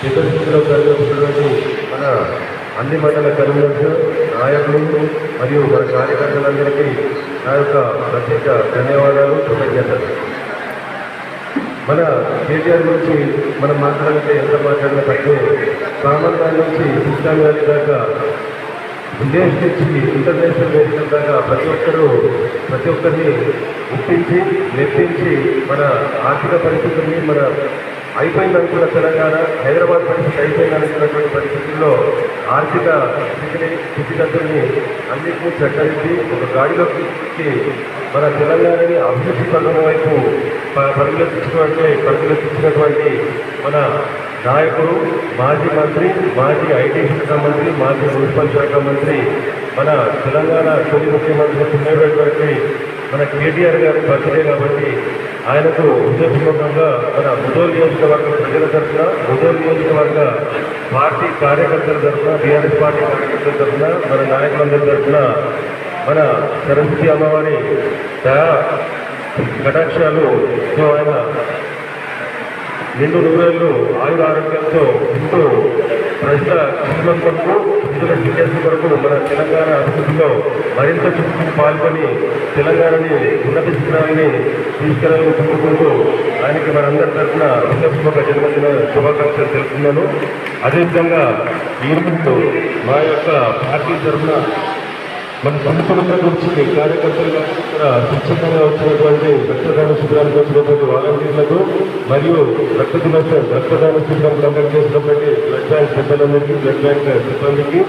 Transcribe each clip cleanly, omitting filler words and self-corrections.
చిత్తశుద్ధిలో కలిగినటువంటి మన అన్ని మండల కన్వీనర్స్, నాయకులు మరియు మన కార్యకర్తలందరికీ నా యొక్క ప్రత్యేక ధన్యవాదాలు, కృతజ్ఞతలు. మన కేటీఆర్ గురించి మనం మాట్లాడితే ఎంత మాట్లాడినా తక్కువే. కామన్ మ్యాన్ నుంచి ఇస్లాం వ్యాలీ దాకా, విదేశ్ నుంచి ఇంటర్నేషనల్ వేదికల దాకా ప్రతి ఒక్కరిని గుర్తించి మెప్పించి మన ఆర్థిక పరిస్థితుల్ని మన అయిపోయిందనుకున్న తెలంగాణ, హైదరాబాద్ పరిస్థితి అయిపోయిందనుకున్నటువంటి పరిస్థితుల్లో ఆర్థిక స్థితిగతుల్ని అన్నింటినీ చక్కదిద్ది ఒక గాడిలోకి మన తెలంగాణని అభివృద్ధి పథకం వైపు పరుగులెత్తించినటువంటి మన నాయకుడు, మాజీ మంత్రి, మాజీ ఐటీ శాఖ మంత్రి, మాజీ మున్సిపల్ శాఖ మంత్రి, మన తెలంగాణ తొలి ముఖ్యమంత్రి ఉన్నటువంటి మన కేటీఆర్ గారి బర్త్డే కాబట్టి ఆయనకు హృదయపూర్వకంగా మన ముదోల్ నియోజకవర్గ ప్రజల తరఫున, ముదోల్ నియోజకవర్గ పార్టీ కార్యకర్తల తరఫున, బీఆర్ఎస్ పార్టీ కార్యకర్తల తరఫున, మన నాయకులందరి తరఫున మన సరస్వతి అమ్మవారి కటాక్షాలుతో ఆయన నిండు నూరేళ్లు ఆయుర ఆరోగ్యంతో ఇంటూ ప్రజల క్షేమం కొరకు, ప్రజల శ్రేయస్సు కొరకు మన తెలంగాణ అభివృద్ధిలో మరింత చుట్టూ పాల్గొని తెలంగాణని ఉన్నత శిఖరాన్ని తీసుకెళ్లాలని కోరుకుంటూ ఆయనకి మనందరి తరఫున హృదయపూర్వక జన్మదిన శుభాకాంక్షలు తెలుపుతున్నాను. అదేవిధంగా ఈరోజు మా యొక్క పార్టీ తరఫున మన సంస్థల గురించి కార్యకర్తలుగా ఇక్కడ స్వచ్ఛందంగా వచ్చినటువంటి రక్తదాన శిబిరానికి వచ్చినటువంటి వాలంటీర్లకు మరియు రక్తదాన శిబిరం కండక్ట్ చేసినటువంటి బ్లడ్ బ్యాంక్ పెద్దలందరికీ, బ్లడ్ బ్యాంక్ సిబ్బందికి,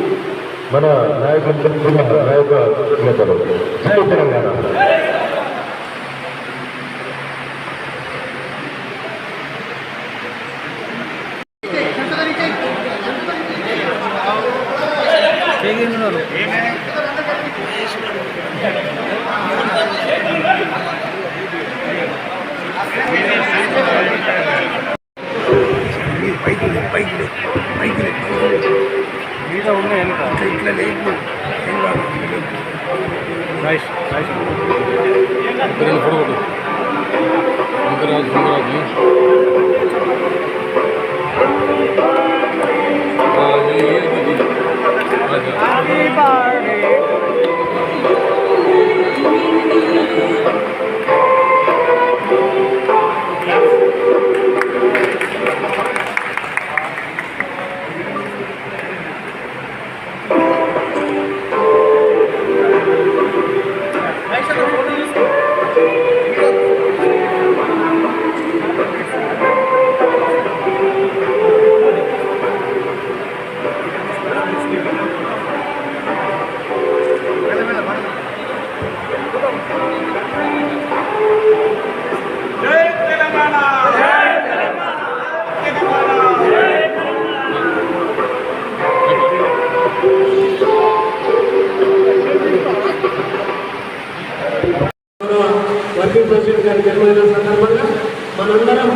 మన నాయకులందరికీ కూడా నా యొక్క కృతజ్ఞతలు. జై తెలంగాణ. ఇట్లా లేదు వర్కింగ్ ప్రెసిడెంట్ గారి జన్మదిన సందర్భంగా మనందరం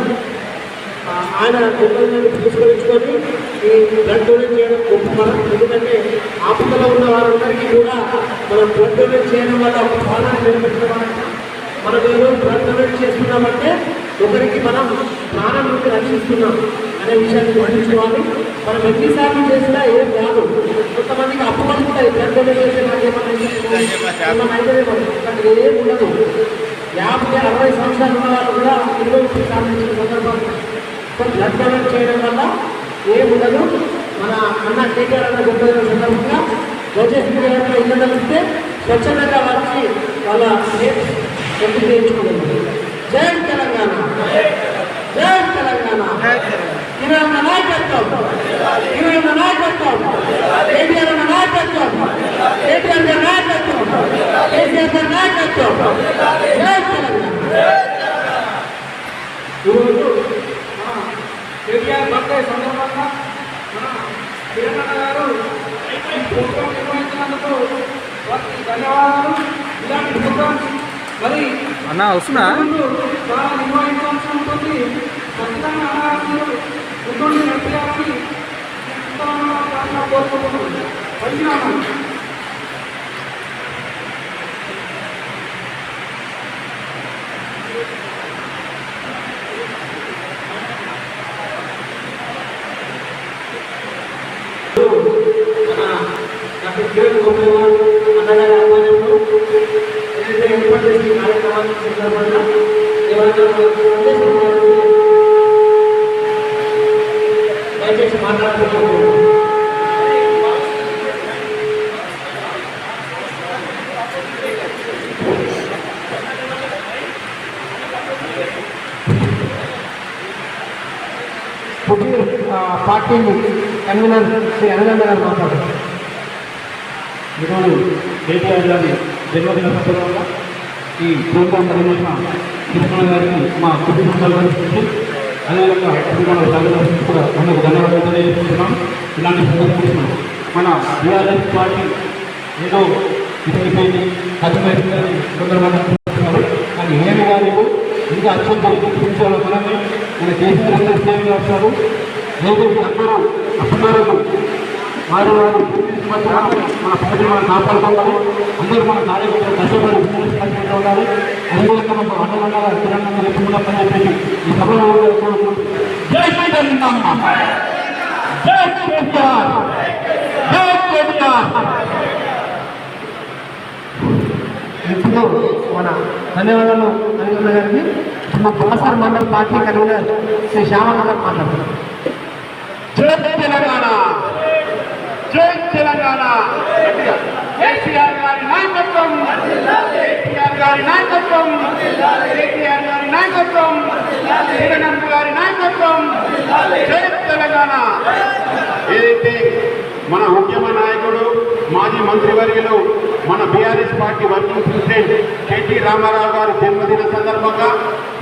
ఆయన జన్మదినాన్ని పురస్కరించుకొని ఈ బ్లడ్ డొనేట్ చేయడం గొప్ప మనం. ఎందుకంటే ఆపదలో ఉన్న వారందరికీ కూడా మనం బ్లడ్ డొనేట్ చేయడం వల్ల ఒక ప్రాణాన్ని నిలబెట్టడం, మనం ఏదో బ్లడ్ డొనేట్ చేస్తున్నామంటే ఒకరికి మనం ప్రాణం నుండి రక్షిస్తున్నాం అనే విషయాన్ని గుర్తుంచుకోవాలి. మనం ఎన్నిసార్లు చేసినా ఏం కాదు. కొంతమందికి అప్పమని ఉంటాయి, బ్లడ్ డొనేట్ చేసే నాకేమన్నా అయితే ఏం ఉండదు. 50-60 సంవత్సరాలు ఉన్న వాళ్ళు కూడా 20 సాధించిన సందర్భాలు బ్లడ్ డొనేట్ చేయడం వల్ల ఏం ఉండదు. మన అన్న కేటీఆర్ అన్న గుర్తున్న సందర్భంగా గజేశ్వరి గారిలో ఇల్లు కలిస్తే స్వచ్ఛందంగా వచ్చి వాళ్ళ ఎంపిక చేయించుకున్నారు. జై తెలంగాణ, జై తెలంగాణ. ఇరవై నాయకత్వం, ఇరవై నాయకత్వం, కేటీఆర్ నాయకత్వం, కేటీఆర్ నాయకత్వం, కేసీఆర్ నాయకత్వం. జై తెలంగాణ. ఈరోజు కేటీఆర్ బర్త్డే సందర్భంగా మన కిరణ్ గారు ఈ ప్రోగ్రాం నిర్వహించినందుకు వారికి ధన్యవాదాలు. ఇలాంటి ప్రోగ్రామ్స్ మరి అన్న వస్తున్నా చాలా నిర్వహించాల్సి ఉంటుంది. ఖచ్చితంగా అన్నగారు ముందుండి నడిపించాలని కోరుకుంటున్నాను. కిరణ్ గోపాల్ అన్నగారి ఆధ్వర్యంలో ఏదైతే ఏర్పాటు చేసిన కార్యక్రమాన్ని సందర్భంగా దయచేసి మాట్లాడుతున్నాము. పార్టీ కన్వీనర్ శ్రీ అనంద గారు మాట్లాడారు. ఈరోజు కేటీఆర్ గారి జన్మదిన సందర్భంగా ఈ ప్రోగ్రాం నిర్వహించిన కృష్ణ గారికి మా కుటుంబ సభ్యులు అదేవిధంగా కుటుంబ సభ్యులకు కూడా మనకు ధన్యవాదాలు తెలియజేస్తున్నాం. ఇలాంటి సందర్భంలో మన బీఆర్ఎస్ పార్టీ ఏదో ఇతరిపోయింది అర్థమైపోయిందని సందర్భంగా కానీ ఏమి కాదు ఇంకా అత్యంత చూపించాలో మనమే మన కేసీఆర్ అందరూ సేవలు వస్తారు. లేదు అందరూ అప్పటివరకు వారు మన పార్టీ మనం కాపాడుకోవాలి. అందరూ మన కార్యకర్తలు కష్టపడి పనిచేస్తూ ఉండాలి. అదేవిధంగా మనం అండగా తెలంగాణ ఎప్పుడు పనిచేసి ఈ సభలో జై జై తెలంగాణ, జై కేసీఆర్, జై కేటీఆర్. ఇప్పుడు మన ధన్యవాదాలు అనంద గారికి మా బాసర్ మండల్ పార్టీ కన్వీనర్ శ్రీ శ్యామన్న గారు మాట్లాడుతున్నారు. జై తెలంగాణ, జై తెలంగాణ. కేసీఆర్ గారి నాయకత్వం, కేసీఆర్ గారి నాయకత్వం, కేటీఆర్ గారి నాయకత్వం, శ్రీరంగ గారి నాయకత్వం. జై తెలంగాణ. ఏదైతే మన ఉద్యమ నాయకుడు మాజీ మంత్రివర్యులు మన BRS party working president KT Ramarao గారి జన్మదిన సందర్భంగా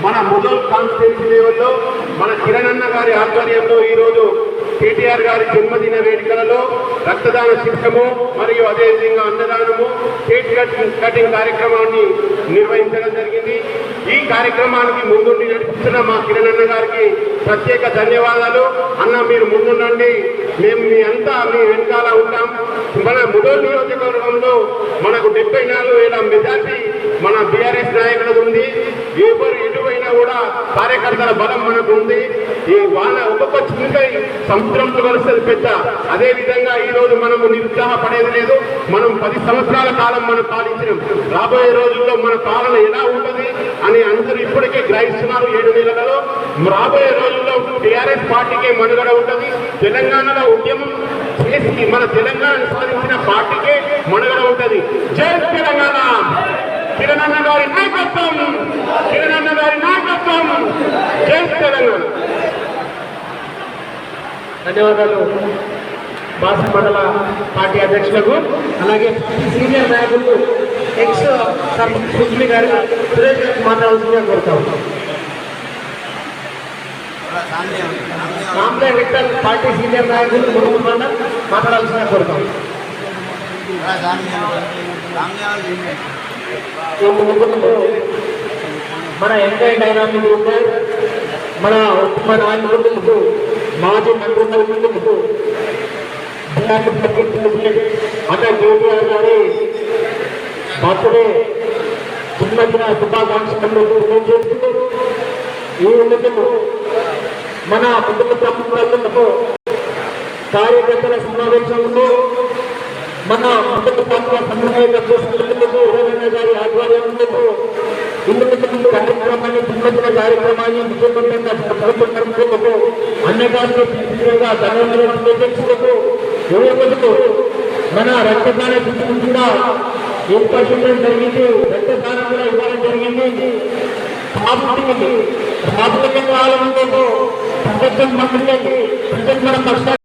మన ముదల్ కాన్స్టిట్యూన్సీ లెవెల్లో మన కిరణ్ గారి ఆధ్వర్యంలో ఈరోజు కేటీఆర్ గారి జన్మదిన వేడుకలలో రక్తదాన శిక్షము మరియు అదేవిధంగా అన్నదానము, కేక్ కటింగ్ కార్యక్రమాన్ని నిర్వహించడం జరిగింది. ఈ కార్యక్రమానికి ముందుండి నడిపిస్తున్న మా కిరణ్ గారికి ప్రత్యేక ధన్యవాదాలు. అన్న మీరు ముందుండండి, మేము మీ అంతా మీ వెనకాల ఉంటాం. మన ముదోల్ నియోజకవర్గంలో మనకు 74,000 మెజార్టీ మన బీఆర్ఎస్ నాయకులకు ఉంది. ఎవరు ఎటువైనా కూడా కార్యకర్తల బలం మనకు ఉంది. ఈ వాళ్ళ ఒక్కొక్క చింతై సముద్రంతో కలిసేది పెద్ద. అదే విధంగా ఈ రోజు మనము నిరుత్సాహపడేది లేదు. మనం 10 సంవత్సరాల కాలం మనం పాలించినాం. రాబోయే రోజుల్లో మన పాలన ఎలా ఉంటుంది అని అందరూ ఇప్పటికే గ్రహిస్తున్నారు. 7 నెలలలో రాబోయే రోజుల్లో టీఆర్ఎస్ పార్టీకే మనుగడ ఉంటుంది. తెలంగాణలో ఉద్యమం చేసి మన తెలంగాణ సాధించిన పార్టీకే మనుగడ ఉంటుంది. జై తెలంగాణ. కిరణ్ గారి నాయకత్వం, కిరణ్ గారి నాయకత్వం. జై తెలంగాణ. ధన్యవాదాలు బాసర్ మండల పార్టీ అధ్యక్షులకు, అలాగే సీనియర్ నాయకులు ఎక్స్ సుష్మి గారు సురేష్ గారికి మాట్లాడాల్సిందిగా కోరుతాం. రామ్లే విఠల్ పార్టీ సీనియర్ నాయకులు మురుగు మండల్ మాట్లాడాల్సిందిగా కోరుతాం. ఈ ముగ్గురు మన ఎంఐ డైనామిక్ లీడర్, మన నాయకులకు, మాజీ మంత్రులకు, అన్న కేటీఆర్ గారి బర్త్డే జన్మదిన శుభాకాంక్షలు తెలియజేస్తున్నారు. ఈ ఎన్నికలు మన కుటుంబ ప్రభుత్వాలకు కార్యకర్తల సమావేశంలో మన కుటుంబ పాత్ర సమన్వయ చేసుకున్నందుకు గారి ఆధ్వర్యంలో ఇల్లు కార్యక్రమాన్ని జన్మదిన కార్యక్రమాన్ని విజయవంతంగా జరుపుకున్నందుకు అన్నగారిని ధన్యవాదాలు తెలియజేస్తున్నందుకు యువకులకు మన రక్తదాన శిక్షణ కూడా ఏర్పాటు చేయడం జరిగింది. రక్తదానం కూడా ఇవ్వడం జరిగింది. రాబోయే కాలంలో ప్రభుత్వం మంత్రులకు మన